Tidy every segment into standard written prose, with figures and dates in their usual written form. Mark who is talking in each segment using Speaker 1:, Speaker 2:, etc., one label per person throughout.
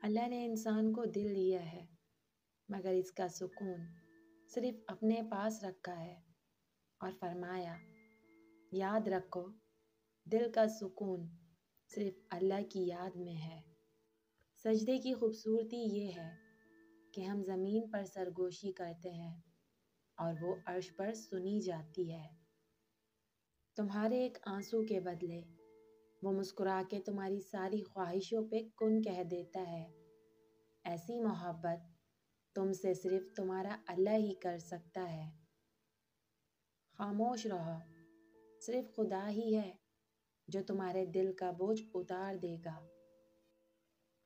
Speaker 1: اللہ نے انسان کو دل دیا ہے مگر اس کا سکون صرف اپنے پاس رکھا ہے، اور فرمایا یاد رکھو دل کا سکون صرف اللہ کی یاد میں ہے۔ سجدے کی خوبصورتی یہ ہے کہ ہم زمین پر سرگوشی کرتے ہیں اور وہ عرش پر سنی جاتی ہے۔ تمہارے ایک آنسو کے بدلے وہ مسکرا کے تمہاری ساری خواہشوں پہ کن کہہ دیتا ہے۔ ایسی محبت تم سے صرف تمہارا اللہ ہی کر سکتا ہے۔ خاموش رہو، صرف خدا ہی ہے جو تمہارے دل کا بوجھ اتار دے گا۔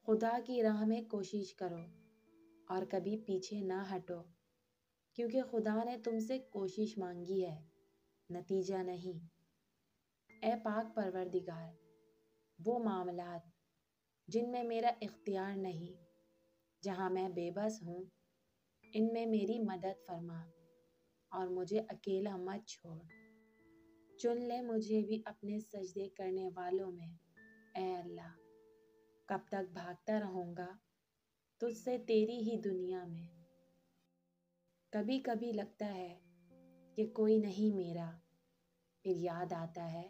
Speaker 1: خدا کی راہ میں کوشش کرو اور کبھی پیچھے نہ ہٹو، کیونکہ خدا نے تم سے کوشش مانگی ہے، نتیجہ نہیں۔ اے پاک پروردگار، وہ معاملات جن میں میرا اختیار نہیں، جہاں میں بے بس ہوں، ان میں میری مدد فرما اور مجھے اکیلا مت چھوڑ۔ چن لے مجھے بھی اپنے سجدے کرنے والوں میں، اے اللہ۔ کب تک بھاگتا رہوں گا تجھ سے تیری ہی دنیا میں۔ کبھی کبھی لگتا ہے کہ کوئی نہیں میرا، پھر یاد آتا ہے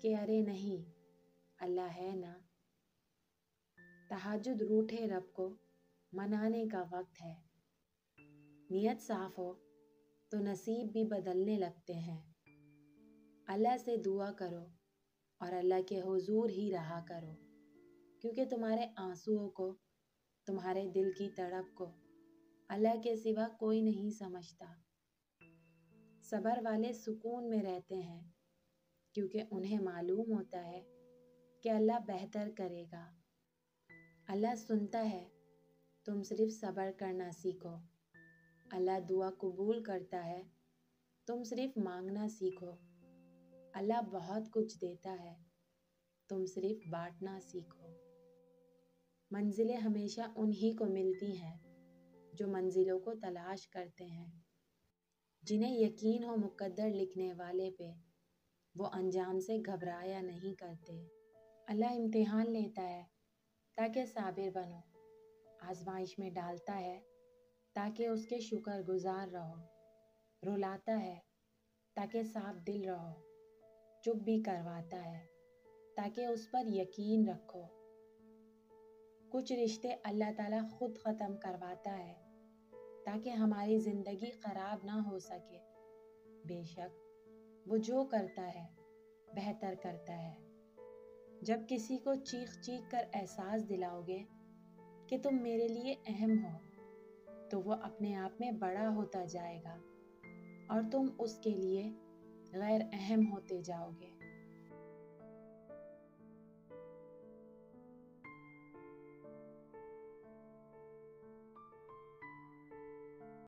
Speaker 1: کہ ارے نہیں، اللہ ہے نا۔ تہجد روٹھے رب کو منانے کا وقت ہے۔ نیت صاف ہو تو نصیب بھی بدلنے لگتے ہیں۔ اللہ سے دعا کرو اور اللہ کے حضور ہی رہا کرو، کیونکہ تمہارے آنسوؤں کو، تمہارے دل کی تڑپ کو اللہ کے سوا کوئی نہیں سمجھتا۔ صبر والے سکون میں رہتے ہیں، کیونکہ انہیں معلوم ہوتا ہے کہ اللہ بہتر کرے گا۔ اللہ سنتا ہے، تم صرف صبر کرنا سیکھو۔ اللہ دعا قبول کرتا ہے، تم صرف مانگنا سیکھو۔ اللہ بہت کچھ دیتا ہے، تم صرف بانٹنا سیکھو۔ منزلیں ہمیشہ انہی کو ملتی ہیں جو منزلوں کو تلاش کرتے ہیں۔ جنہیں یقین ہو مقدر لکھنے والے پہ، وہ انجام سے گھبرایا نہیں کرتے۔ اللہ امتحان لیتا ہے تاکہ صابر بنو، آزمائش میں ڈالتا ہے تاکہ اس کے شکر گزار رہو، رلاتا ہے تاکہ صاف دل رہو، چپ بھی کرواتا ہے تاکہ اس پر یقین رکھو۔ کچھ رشتے اللہ تعالیٰ خود ختم کرواتا ہے تاکہ ہماری زندگی خراب نہ ہو سکے۔ بے شک وہ جو کرتا ہے بہتر کرتا ہے۔ جب کسی کو چیخ چیخ کر احساس دلاؤ گے کہ تم میرے لیے اہم ہو، تو وہ اپنے آپ میں بڑا ہوتا جائے گا اور تم اس کے لیے غیر اہم ہوتے جاؤ گے۔